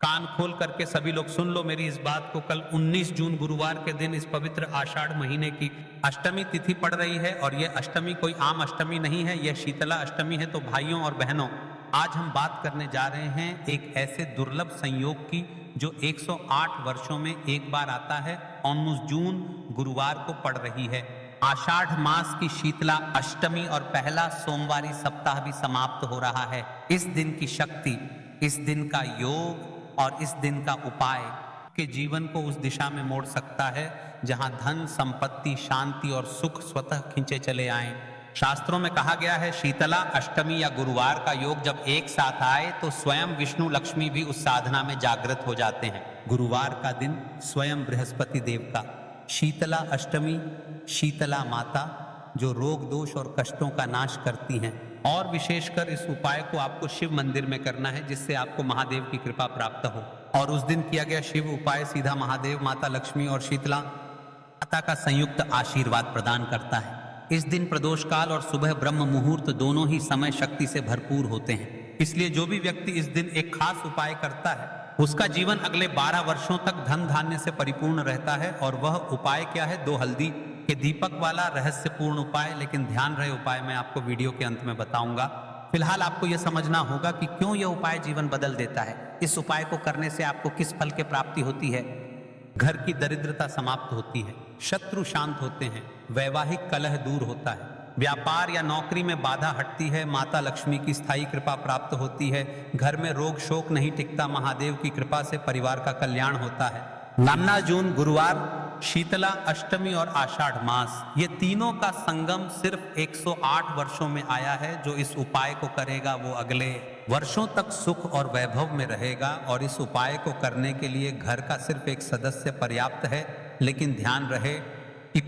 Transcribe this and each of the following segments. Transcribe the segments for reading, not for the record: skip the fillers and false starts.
कान खोल करके सभी लोग सुन लो मेरी इस बात को। कल 19 जून गुरुवार के दिन इस पवित्र आषाढ़ महीने की अष्टमी तिथि पड़ रही है और यह अष्टमी कोई आम अष्टमी नहीं है, यह शीतला अष्टमी है। तो भाइयों और बहनों, आज हम बात करने जा रहे हैं एक ऐसे दुर्लभ संयोग की जो 108 वर्षों में एक बार आता है। 19 जून गुरुवार को पड़ रही है। आषाढ़ मास की शीतला अष्टमी और पहला सोमवारी सप्ताह भी समाप्त हो रहा है। इस दिन की शक्ति, इस दिन का योग और इस दिन का उपाय के जीवन को उस दिशा में मोड़ सकता है जहां धन, संपत्ति, शांति और सुख स्वतः खींचे चले आए। शास्त्रों में कहा गया है, शीतला अष्टमी या गुरुवार का योग जब एक साथ आए तो स्वयं विष्णु लक्ष्मी भी उस साधना में जागृत हो जाते हैं। गुरुवार का दिन स्वयं बृहस्पति देव का, शीतला अष्टमी, शीतला माता जो रोग दोष और कष्टों का नाश करती हैं। और विशेषकर इस उपाय को आपको शिव मंदिर में करना है जिससे आपको महादेव की कृपा प्राप्त हो। और उस दिन किया गया शिव उपाय सीधा महादेव, माता लक्ष्मी और शीतला माता का संयुक्त आशीर्वाद प्रदान करता है। इस दिन प्रदोष काल और सुबह ब्रह्म मुहूर्त दोनों ही समय शक्ति से भरपूर होते हैं। इसलिए जो भी व्यक्ति इस दिन एक खास उपाय करता है उसका जीवन अगले 12 वर्षों तक धन धान्य से परिपूर्ण रहता है। और वह उपाय क्या है? 2 हल्दी के दीपक वाला रहस्यपूर्ण उपाय। लेकिन ध्यान रहे, उपाय मैं आपको वीडियो के अंत में बताऊंगा। फिलहाल आपको यह समझना होगा कि क्यों यह उपाय जीवन बदल देता है। इस उपाय को करने से आपको किस फल की प्राप्ति होती है। घर की दरिद्रता समाप्त होती है, शत्रु शांत होते हैं, वैवाहिक कलह दूर होता है, व्यापार या नौकरी में बाधा हटती है, माता लक्ष्मी की स्थायी कृपा प्राप्त होती है, घर में रोग शोक नहीं टिकता, महादेव की कृपा से परिवार का कल्याण होता है। 19 जून गुरुवार, शीतला अष्टमी और आषाढ़ मास, ये तीनों का संगम सिर्फ 108 वर्षों में आया है। जो इस उपाय को करेगा वो अगले वर्षों तक सुख और वैभव में रहेगा। और इस उपाय को करने के लिए घर का सिर्फ एक सदस्य पर्याप्त है। लेकिन ध्यान रहे कि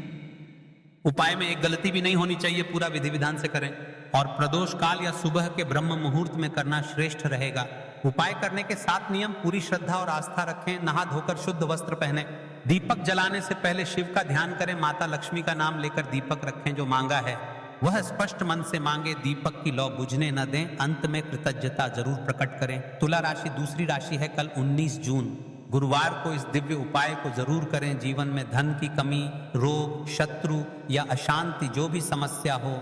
उपाय में एक गलती भी नहीं होनी चाहिए, पूरा विधि विधान से करें। और प्रदोष काल या सुबह के ब्रह्म मुहूर्त में करना श्रेष्ठ रहेगा। उपाय करने के 7 नियम, पूरी श्रद्धा और आस्था रखें, नहा धोकर शुद्ध वस्त्र पहने, दीपक जलाने से पहले शिव का ध्यान करें, माता लक्ष्मी का नाम लेकर दीपक रखें, जो मांगा है वह स्पष्ट मन से मांगे, दीपक की लौ बुझने न दें, अंत में कृतज्ञता जरूर प्रकट करें। तुला राशि दूसरी राशि है। कल 19 जून गुरुवार को इस दिव्य उपाय को जरूर करें। जीवन में धन की कमी, रोग, शत्रु या अशांति जो भी समस्या हो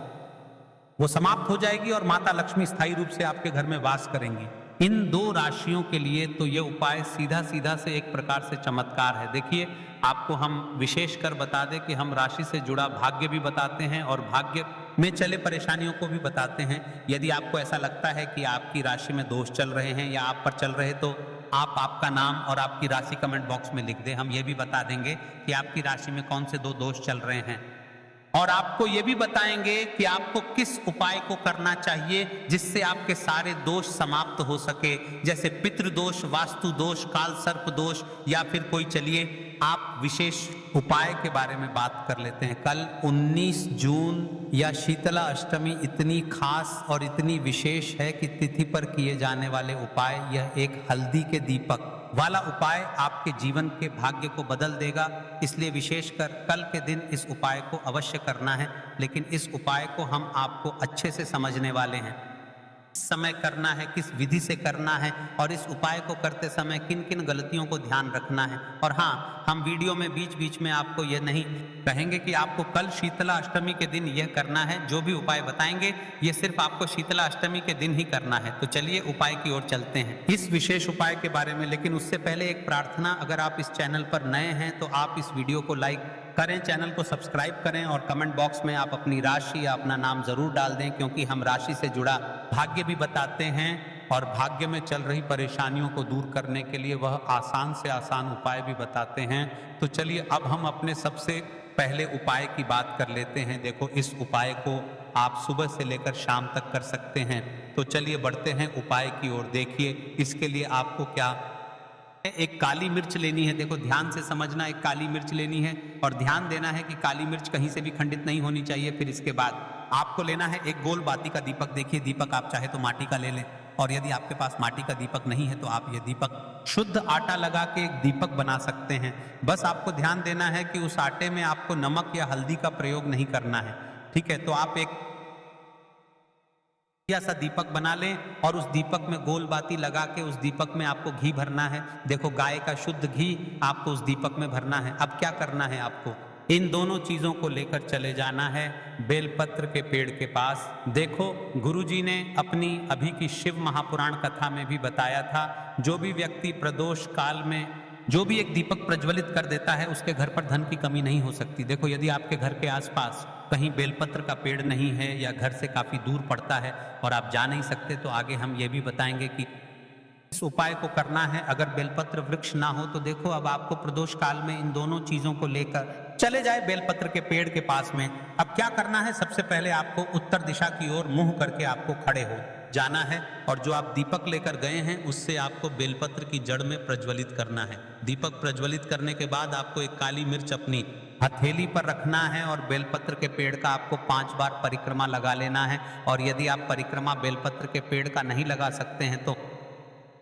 वो समाप्त हो जाएगी और माता लक्ष्मी स्थायी रूप से आपके घर में वास करेंगी। इन 2 राशियों के लिए तो यह उपाय सीधा सीधा से एक प्रकार से चमत्कार है। देखिए, आपको हम विशेष कर बता दें कि हम राशि से जुड़ा भाग्य भी बताते हैं और भाग्य में चले परेशानियों को भी बताते हैं। यदि आपको ऐसा लगता है कि आपकी राशि में दोष चल रहे हैं या आप पर चल रहे, तो आप आपका नाम और आपकी राशि कमेंट बॉक्स में लिख दें। हम ये भी बता देंगे कि आपकी राशि में कौन से 2 दोष चल रहे हैं। और आपको यह भी बताएंगे कि आपको किस उपाय को करना चाहिए जिससे आपके सारे दोष समाप्त हो सके, जैसे पितृदोष, वास्तु दोष, काल सर्प दोष, या फिर कोई, चलिए आप विशेष उपाय के बारे में बात कर लेते हैं। कल 19 जून या शीतला अष्टमी इतनी खास और इतनी विशेष है कि तिथि पर किए जाने वाले उपाय, यह एक हल्दी के दीपक वाला उपाय आपके जीवन के भाग्य को बदल देगा। इसलिए विशेषकर कल के दिन इस उपाय को अवश्य करना है। लेकिन इस उपाय को हम आपको अच्छे से समझने वाले हैं, किस समय करना है, किस विधि से करना है और इस उपाय को करते समय किन किन गलतियों को ध्यान रखना है। और हाँ, हम वीडियो में बीच बीच में आपको यह नहीं कहेंगे कि आपको कल शीतला अष्टमी के दिन यह करना है। जो भी उपाय बताएंगे ये सिर्फ आपको शीतला अष्टमी के दिन ही करना है। तो चलिए उपाय की ओर चलते हैं, इस विशेष उपाय के बारे में। लेकिन उससे पहले एक प्रार्थना, अगर आप इस चैनल पर नए हैं तो आप इस वीडियो को लाइक करें, चैनल को सब्सक्राइब करें और कमेंट बॉक्स में आप अपनी राशि या अपना नाम जरूर डाल दें, क्योंकि हम राशि से जुड़ा भाग्य भी बताते हैं और भाग्य में चल रही परेशानियों को दूर करने के लिए वह आसान से आसान उपाय भी बताते हैं। तो चलिए अब हम अपने सबसे पहले उपाय की बात कर लेते हैं। देखो, इस उपाय को आप सुबह से लेकर शाम तक कर सकते हैं। तो चलिए बढ़ते हैं उपाय की ओर। देखिए, इसके लिए आपको क्या, एक काली मिर्च लेनी है। देखो ध्यान से समझना, एक काली मिर्च लेनी है और ध्यान देना है कि काली मिर्च कहीं से भी खंडित नहीं होनी चाहिए। फिर इसके बाद आपको लेना है एक गोल बाती का दीपक। देखिए, दीपक आप चाहे तो माटी का ले लें, और यदि आपके पास माटी का दीपक नहीं है तो आप ये दीपक शुद्ध आटा लगा के एक दीपक बना सकते हैं। बस आपको ध्यान देना है कि उस आटे में आपको नमक या हल्दी का प्रयोग नहीं करना है, ठीक है। तो आप एक या सा दीपक बना लें और उस दीपक में गोल बाती लगा के उस दीपक में आपको घी भरना है। देखो गाय का शुद्ध घी आपको उस दीपक में भरना है। अब क्या करना है आपको, इन दोनों चीजों को लेकर चले जाना है बेलपत्र के पेड़ के पास। देखो गुरुजी ने अपनी अभी की शिव महापुराण कथा में भी बताया था, जो भी व्यक्ति प्रदोष काल में जो भी एक दीपक प्रज्वलित कर देता है उसके घर पर धन की कमी नहीं हो सकती। देखो यदि आपके घर के आसपास कहीं बेलपत्र का पेड़ नहीं है या घर से काफी दूर पड़ता है और आप जा नहीं सकते, तो आगे हम ये भी बताएंगे कि इस उपाय को करना है। अगर बेलपत्र वृक्ष ना हो तो देखो अब आपको प्रदोष काल में इन दोनों चीजों को लेकर चले जाए बेलपत्र के पेड़ के पास में। अब क्या करना है, सबसे पहले आपको उत्तर दिशा की ओर मुंह करके आपको खड़े हो जाना है और जो आप दीपक लेकर गए हैं उससे आपको बेलपत्र की जड़ में प्रज्वलित करना है। दीपक प्रज्वलित करने के बाद आपको एक काली मिर्च अपनी हथेली पर रखना है और बेलपत्र के पेड़ का आपको 5 बार परिक्रमा लगा लेना है। और यदि आप परिक्रमा बेलपत्र के पेड़ का नहीं लगा सकते हैं तो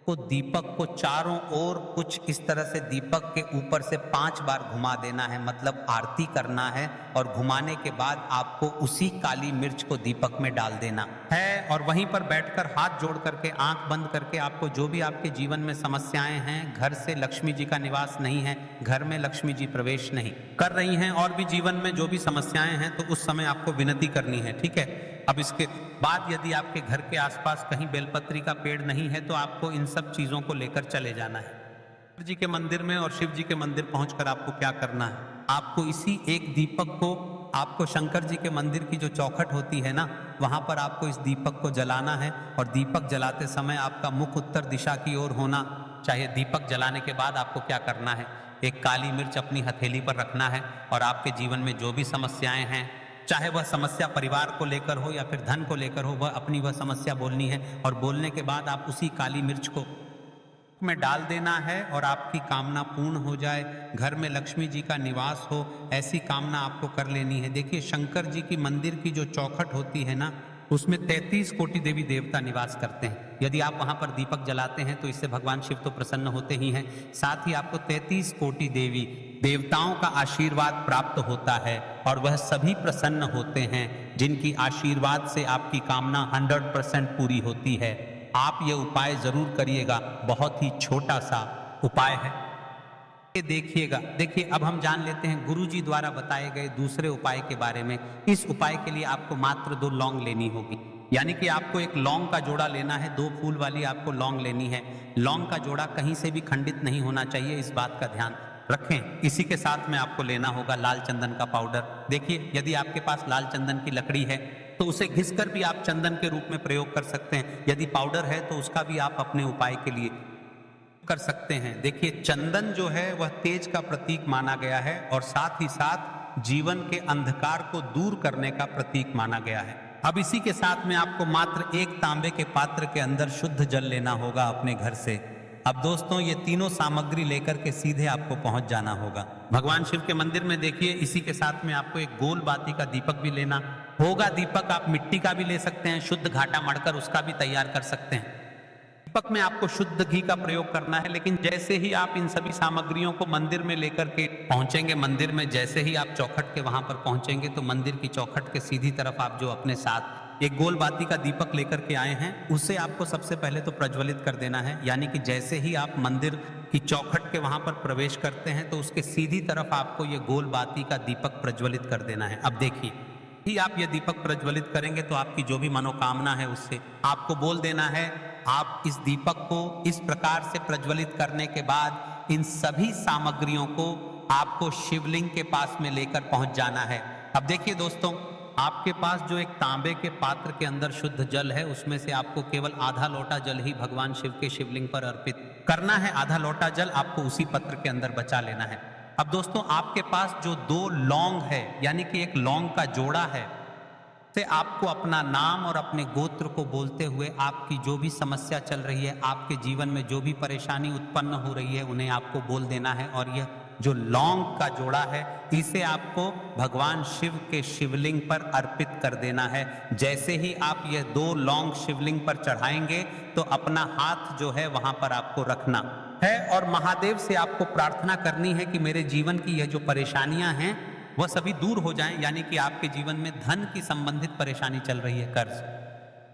दीपक को चारों ओर कुछ इस तरह से दीपक के ऊपर से 5 बार घुमा देना है, मतलब आरती करना है। और घुमाने के बाद आपको उसी काली मिर्च को दीपक में डाल देना है और वहीं पर बैठकर हाथ जोड़ करके आंख बंद करके आपको जो भी आपके जीवन में समस्याएं हैं, घर से लक्ष्मी जी का निवास नहीं है, घर में लक्ष्मी जी प्रवेश नहीं कर रही हैं और भी जीवन में जो भी समस्याएं हैं, तो उस समय आपको विनती करनी है। ठीक है, अब इसके बाद यदि आपके घर के आसपास कहीं बेलपत्री का पेड़ नहीं है तो आपको इन सब चीजों को लेकर चले जाना है शंकर जी के मंदिर में। और शिव जी के मंदिर पहुंचकर आपको क्या करना है, आपको इसी एक दीपक को आपको शंकर जी के मंदिर की जो चौखट होती है ना, वहां पर आपको इस दीपक को जलाना है। और दीपक जलाते समय आपका मुख उत्तर दिशा की ओर होना चाहिए। दीपक जलाने के बाद आपको क्या करना है, एक काली मिर्च अपनी हथेली पर रखना है और आपके जीवन में जो भी समस्याएं हैं, चाहे वह समस्या परिवार को लेकर हो या फिर धन को लेकर हो, वह अपनी वह समस्या बोलनी है। और बोलने के बाद आप उसी काली मिर्च को में डाल देना है और आपकी कामना पूर्ण हो जाए, घर में लक्ष्मी जी का निवास हो, ऐसी कामना आपको कर लेनी है। देखिए शंकर जी की मंदिर की जो चौखट होती है ना, उसमें 33 कोटि देवी देवता निवास करते हैं। यदि आप वहां पर दीपक जलाते हैं तो इससे भगवान शिव तो प्रसन्न होते ही हैं, साथ ही आपको 33 कोटि देवी देवताओं का आशीर्वाद प्राप्त होता है और वह सभी प्रसन्न होते हैं जिनकी आशीर्वाद से आपकी कामना 100% पूरी होती है। आप ये उपाय जरूर करिएगा, बहुत ही छोटा सा उपाय है, देखिएगा। देखिए अब हम जान लेते हैं गुरुजी द्वारा बताए गए दूसरे उपाय के बारे में। इस उपाय के लिए आपको मात्र 2 लौंग लेनी होगी, यानी कि आपको एक लौंग का जोड़ा लेना है, 2 फूल वाली आपको लौंग लेनी है। लौंग का जोड़ा कहीं से भी खंडित नहीं होना चाहिए, इस बात का ध्यान रखें। इसी के साथ में आपको लेना होगा लाल चंदन का पाउडर। देखिए यदि आपके पास लाल चंदन की लकड़ी है तो उसे घिसकर भी आप चंदन के रूप में प्रयोग कर सकते हैं। यदि पाउडर है तो उसका भी आप अपने उपाय के लिए कर सकते हैं। देखिए चंदन जो है वह तेज का प्रतीक माना गया है और साथ ही साथ जीवन के अंधकार को दूर करने का प्रतीक माना गया है। अब इसी के साथ में आपको मात्र 1 तांबे के पात्र के अंदर शुद्ध जल लेना होगा अपने घर से। अब दोस्तों ये तीनों सामग्री लेकर के सीधे आपको पहुंच जाना होगा भगवान शिव के मंदिर में। देखिए इसी के साथ में आपको एक गोल बाती का दीपक भी लेना होगा। दीपक आप मिट्टी का भी ले सकते हैं, शुद्ध घाटा मढ़कर उसका भी तैयार कर सकते हैं। दीपक में आपको शुद्ध घी का प्रयोग करना है, लेकिन जैसे ही आप इन सभी सामग्रियों को मंदिर में लेकर के पहुंचेंगे, मंदिर में जैसे ही आप चौखट के वहां पर पहुंचेंगे तो मंदिर की चौखट के सीधी तरफ आप जो अपने साथ एक गोल बाती का दीपक लेकर के आए हैं उसे आपको सबसे पहले तो प्रज्वलित कर देना है। यानी कि जैसे ही आप मंदिर की चौखट के वहां पर प्रवेश करते हैं तो उसके सीधी तरफ आपको ये गोल बाती का दीपक प्रज्वलित कर देना है। अब देखिए ही आप ये दीपक प्रज्वलित करेंगे तो आपकी जो भी मनोकामना है उससे आपको बोल देना है। आप इस दीपक को इस प्रकार से प्रज्वलित करने के बाद इन सभी सामग्रियों को आपको शिवलिंग के पास में लेकर पहुंच जाना है। अब देखिए दोस्तों, आपके पास जो एक तांबे के पात्र के अंदर शुद्ध जल है उसमें से आपको केवल आधा लोटा जल ही भगवान शिव के शिवलिंग पर अर्पित करना है। आधा लोटा जल आपको उसी पत्र के अंदर बचा लेना है। अब दोस्तों आपके पास जो 2 लौंग है यानी कि एक लौंग का जोड़ा है, से आपको अपना नाम और अपने गोत्र को बोलते हुए आपकी जो भी समस्या चल रही है, आपके जीवन में जो भी परेशानी उत्पन्न हो रही है, उन्हें आपको बोल देना है। और यह जो लौंग का जोड़ा है इसे आपको भगवान शिव के शिवलिंग पर अर्पित कर देना है। जैसे ही आप यह 2 लौंग शिवलिंग पर चढ़ाएंगे तो अपना हाथ जो है वहां पर आपको रखना है और महादेव से आपको प्रार्थना करनी है कि मेरे जीवन की यह जो परेशानियां हैं वह सभी दूर हो जाएं। यानी कि आपके जीवन में धन की संबंधित परेशानी चल रही है, कर्ज,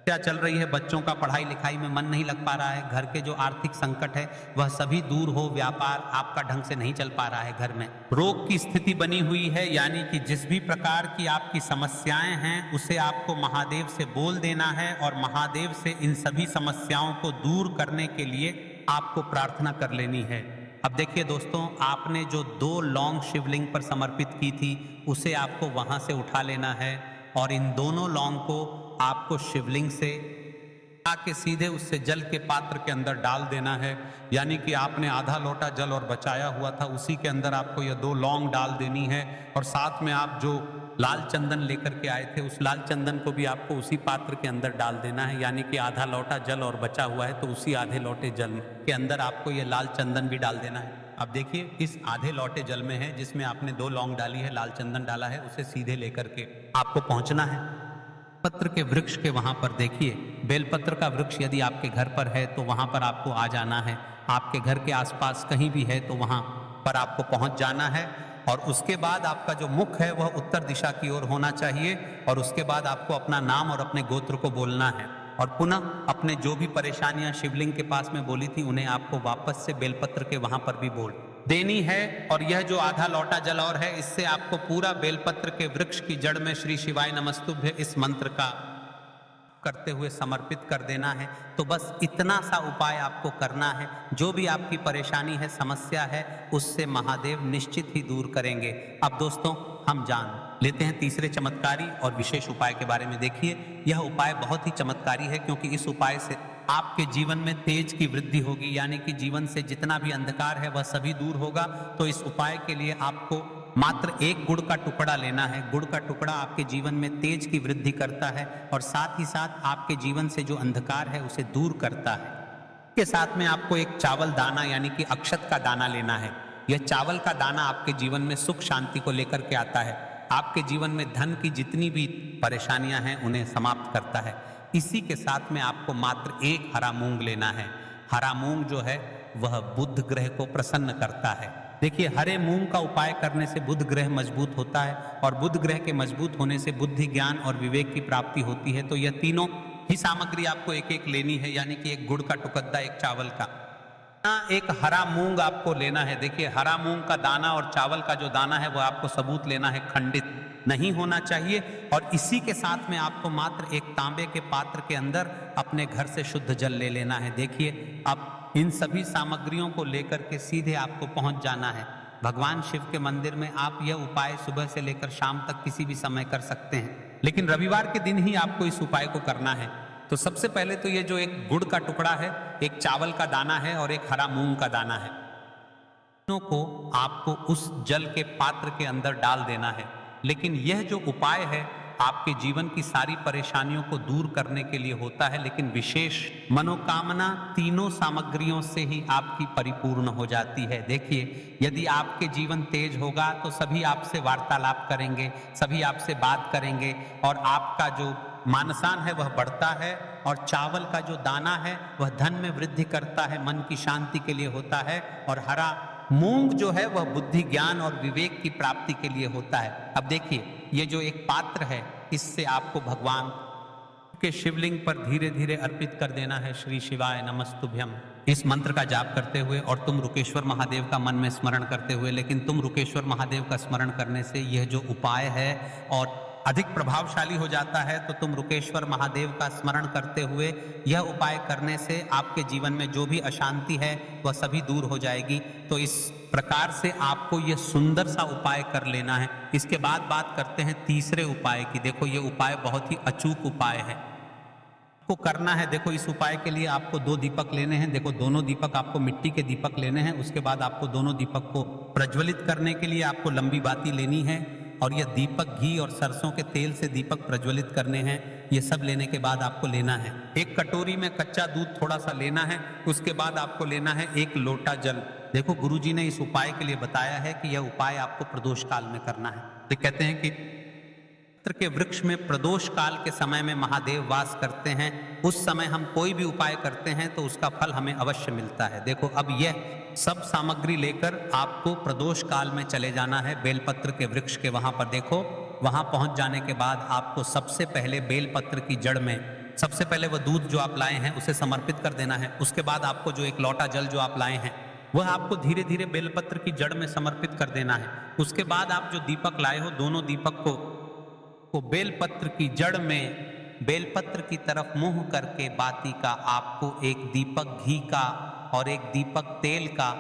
क्या चल रही है, बच्चों का पढ़ाई लिखाई में मन नहीं लग पा रहा है, घर के जो आर्थिक संकट है वह सभी दूर हो, व्यापार आपका ढंग से नहीं चल पा रहा है, घर में रोग की स्थिति बनी हुई है, यानी कि जिस भी प्रकार की आपकी समस्याएं हैं उसे आपको महादेव से बोल देना है और महादेव से इन सभी समस्याओं को दूर करने के लिए आपको प्रार्थना कर लेनी है। अब देखिए दोस्तों, आपने जो 2 लौंग शिवलिंग पर समर्पित की थी उसे आपको वहां से उठा लेना है और इन दोनों लौंग को आपको शिवलिंग से आके सीधे उससे जल के पात्र के अंदर डाल देना है। यानी कि आपने आधा लोटा जल और बचाया हुआ था उसी के अंदर आपको ये 2 लौंग डाल देनी है और साथ में आप जो लाल चंदन लेकर के आए थे उस लाल चंदन को भी आपको उसी पात्र के अंदर डाल देना है। यानी कि आधा लोटा जल और बचा हुआ है तो उसी आधे लोटे जल के अंदर आपको ये लाल चंदन भी डाल देना है। अब देखिए, इस आधे लोटे जल में है जिसमें आपने 2 लौंग डाली है, लाल चंदन डाला है, उसे सीधे लेकर के आपको पहुंचना है पत्र के वृक्ष के वहां पर। देखिए, बेलपत्र का वृक्ष यदि आपके घर पर है तो वहां पर आपको आ जाना है। आपके घर के आसपास कहीं भी है तो वहां पर आपको पहुंच जाना है और उसके बाद आपका जो मुख है वह उत्तर दिशा की ओर होना चाहिए और उसके बाद आपको अपना नाम और अपने गोत्र को बोलना है और पुनः अपने जो भी परेशानियां शिवलिंग के पास में बोली थी उन्हें आपको वापस से बेलपत्र के वहां पर भी बोल देनी है। और यह जो आधा लोटा जल और है इससे आपको पूरा बेलपत्र के वृक्ष की जड़ में श्री शिवाय नमस्तुभ्य इस मंत्र का करते हुए समर्पित कर देना है। तो बस इतना सा उपाय आपको करना है। जो भी आपकी परेशानी है, समस्या है, उससे महादेव निश्चित ही दूर करेंगे। अब दोस्तों, हम जान लेते हैं तीसरे चमत्कारी और विशेष उपाय के बारे में। देखिए, यह उपाय बहुत ही चमत्कारी है क्योंकि इस उपाय से आपके जीवन में तेज की वृद्धि होगी, यानी कि जीवन से जितना भी अंधकार है वह सभी दूर होगा। तो इस उपाय के लिए आपको मात्र 1 गुड़ का टुकड़ा लेना है। गुड़ का टुकड़ा आपके जीवन में तेज की वृद्धि करता है और साथ ही साथ आपके जीवन से जो अंधकार है उसे दूर करता है। के साथ में आपको एक चावल दाना यानी कि अक्षत का दाना लेना है। यह चावल का दाना आपके जीवन में सुख शांति को लेकर के आता है। आपके जीवन में धन की जितनी भी परेशानियां हैं उन्हें समाप्त करता है। इसी के साथ में आपको मात्र 1 हरा मूंग लेना है। हरा मूंग जो है वह बुध ग्रह को प्रसन्न करता है। देखिए, हरे मूंग का उपाय करने से बुध ग्रह मजबूत होता है और बुध ग्रह के मजबूत होने से बुद्धि, ज्ञान और विवेक की प्राप्ति होती है। तो यह तीनों ही सामग्री आपको एक एक लेनी है, यानी कि 1 गुड़ का टुकड़ा, 1 चावल का, 1 हरा मूंग आपको लेना है। देखिए, हरा मूंग का दाना और चावल का जो दाना है वह आपको सबूत लेना है, खंडित नहीं होना चाहिए। और इसी के साथ में आपको मात्र 1 तांबे के पात्र के अंदर अपने घर से शुद्ध जल ले लेना है। देखिए, अब इन सभी सामग्रियों को लेकर के सीधे आपको पहुंच जाना है भगवान शिव के मंदिर में। आप यह उपाय सुबह से लेकर शाम तक किसी भी समय कर सकते हैं, लेकिन रविवार के दिन ही आपको इस उपाय को करना है। तो सबसे पहले तो ये जो 1 गुड़ का टुकड़ा है, 1 चावल का दाना है और 1 हरा मूंग का दाना है, दोनों को आपको उस जल के पात्र के अंदर डाल देना है। लेकिन यह जो उपाय है आपके जीवन की सारी परेशानियों को दूर करने के लिए होता है, लेकिन विशेष मनोकामना तीनों सामग्रियों से ही आपकी परिपूर्ण हो जाती है। देखिए, यदि आपके जीवन तेज होगा तो सभी आपसे वार्तालाप करेंगे, सभी आपसे बात करेंगे और आपका जो मानसान है वह बढ़ता है और चावल का जो दाना है वह धन में वृद्धि करता है, मन की शांति के लिए होता है। और हरा मूंग जो है वह बुद्धि, ज्ञान और विवेक की प्राप्ति के लिए होता है। अब देखिए, ये जो एक पात्र है इससे आपको भगवान के शिवलिंग पर धीरे धीरे अर्पित कर देना है श्री शिवाय नमस्तुभ्यम इस मंत्र का जाप करते हुए। और तुम रुकेश्वर महादेव का मन में स्मरण करते हुए, लेकिन तुम रुकेश्वर महादेव का स्मरण करने से यह जो उपाय है और अधिक प्रभावशाली हो जाता है। तो तुम रुकेश्वर महादेव का स्मरण करते हुए यह उपाय करने से आपके जीवन में जो भी अशांति है वह सभी दूर हो जाएगी। तो इस प्रकार से आपको यह सुंदर सा उपाय कर लेना है। इसके बाद बात करते हैं तीसरे उपाय की। देखो, ये उपाय बहुत ही अचूक उपाय है, को करना है। देखो, इस उपाय के लिए आपको 2 दीपक लेने हैं। देखो, दोनों दीपक आपको मिट्टी के दीपक लेने हैं। उसके बाद आपको दोनों दीपक को प्रज्वलित करने के लिए आपको लंबी बाती लेनी है और यह दीपक घी और सरसों के तेल से दीपक प्रज्वलित करने हैं। ये सब लेने के बाद आपको लेना है 1 कटोरी में कच्चा दूध थोड़ा सा लेना है। उसके बाद आपको लेना है 1 लोटा जल। देखो, गुरुजी ने इस उपाय के लिए बताया है कि यह उपाय आपको प्रदोष काल में करना है। तो कहते हैं कि पत्र के वृक्ष में प्रदोष काल के समय में महादेव वास करते हैं। उस समय हम कोई भी उपाय करते हैं तो उसका फल हमें अवश्य मिलता है। देखो, अब यह सब सामग्री लेकर आपको प्रदोष काल में चले जाना है बेलपत्र के वृक्ष के वहां पर। देखो, वहां पहुंच जाने के बाद आपको सबसे पहले बेलपत्र की जड़ में सबसे पहले वह दूध जो आप लाए हैं उसे समर्पित कर देना है। उसके बाद आपको जो एक लोटा जल जो आप लाए हैं वह आपको धीरे धीरे बेलपत्र की जड़ में समर्पित कर देना है। उसके बाद आप जो दीपक लाए हो दोनों दीपक को बेलपत्र की जड़ में बेलपत्र की तरफ मुंह करके बाती का आपको एक दीपक घी का और एक दीपक तेल का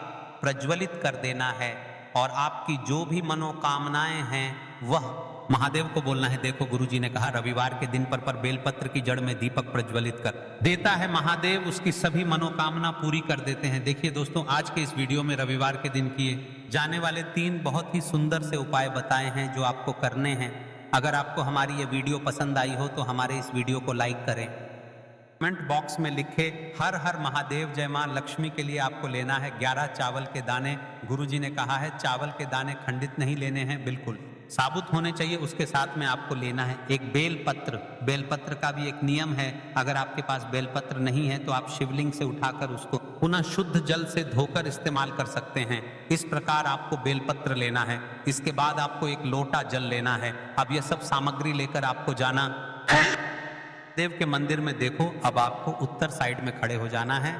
प्रज्वलित कर देना है और आपकी जो भी मनोकामनाएं हैं वह महादेव को बोलना है। देखो गुरुजी ने कहा रविवार के दिन पर बेलपत्र की जड़ में दीपक प्रज्वलित कर देता है महादेव, उसकी सभी मनोकामना पूरी कर देते हैं। देखिए दोस्तों, आज के इस वीडियो में रविवार के दिन किए जाने वाले 3 बहुत ही सुंदर से उपाय बताए हैं जो आपको करने हैं। अगर आपको हमारी ये वीडियो पसंद आई हो तो हमारे इस वीडियो को लाइक करें। कमेंट बॉक्स में लिखे हर हर महादेव जय मां लक्ष्मी के लिए आपको लेना है 11 चावल के दाने। गुरुजी ने कहा है चावल के दाने खंडित नहीं लेने हैं, बिल्कुल साबुत होने चाहिए। उसके साथ में आपको लेना है एक बेलपत्र। बेलपत्र का भी एक नियम है, अगर आपके पास बेलपत्र नहीं है तो आप शिवलिंग से उठाकर उसको पुनः शुद्ध जल से धोकर इस्तेमाल कर सकते हैं। इस प्रकार आपको बेलपत्र लेना है। इसके बाद आपको एक लोटा जल लेना है। अब यह सब सामग्री लेकर आपको जाना देव के मंदिर में। देखो अब आपको उत्तर साइड में खड़े हो जाना है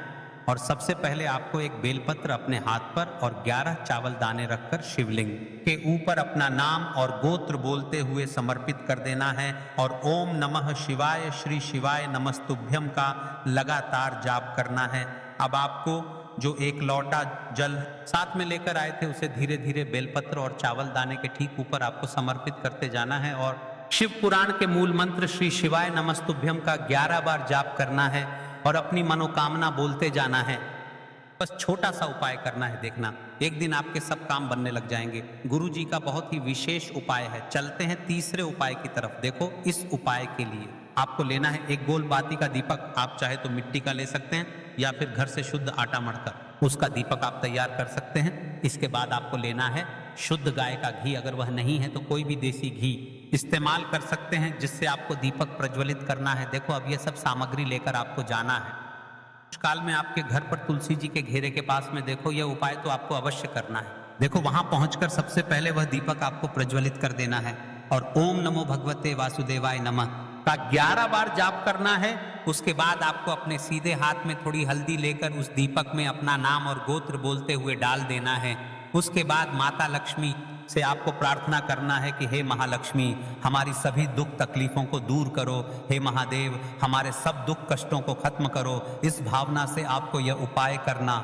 और सबसे पहले आपको एक बेलपत्र अपने हाथ पर और 11 चावल दाने रखकर शिवलिंग के ऊपर अपना नाम और गोत्र बोलते हुए समर्पित कर देना है और ओम नमः शिवाय श्री शिवाय नमस्तुभ्यम का लगातार जाप करना है। अब आपको जो एक लोटा जल साथ में लेकर आए थे उसे धीरे धीरे बेलपत्र और चावल दाने के ठीक ऊपर आपको समर्पित करते जाना है और शिव पुराण के मूल मंत्र श्री शिवाय नमस्तुभ्यम का 11 बार जाप करना है और अपनी मनोकामना बोलते जाना है। बस छोटा सा उपाय करना है, देखना एक दिन आपके सब काम बनने लग जाएंगे। गुरुजी का बहुत ही विशेष उपाय है। चलते हैं तीसरे उपाय की तरफ। देखो इस उपाय के लिए आपको लेना है एक गोल बाती का दीपक। आप चाहे तो मिट्टी का ले सकते हैं या फिर घर से शुद्ध आटा मढ़कर उसका दीपक आप तैयार कर सकते हैं। इसके बाद आपको लेना है शुद्ध गाय का घी। अगर वह नहीं है तो कोई भी देसी घी इस्तेमाल कर सकते हैं जिससे आपको दीपक प्रज्वलित करना है। देखो अब यह सब सामग्री लेकर आपको जाना है। काल में आपके घर पर तुलसी जी के घेरे के पास में देखो यह उपाय तो आपको अवश्य करना है। देखो वहां पहुंचकर सबसे पहले वह दीपक आपको प्रज्वलित कर देना है और ओम नमो भगवते वासुदेवाय नमः का 11 बार जाप करना है। उसके बाद आपको अपने सीधे हाथ में थोड़ी हल्दी लेकर उस दीपक में अपना नाम और गोत्र बोलते हुए डाल देना है। उसके बाद माता लक्ष्मी से आपको प्रार्थना करना है कि हे महालक्ष्मी हमारी सभी दुख तकलीफों को दूर करो, हे महादेव हमारे सब दुख कष्टों को खत्म करो। इस भावना से आपको यह उपाय करना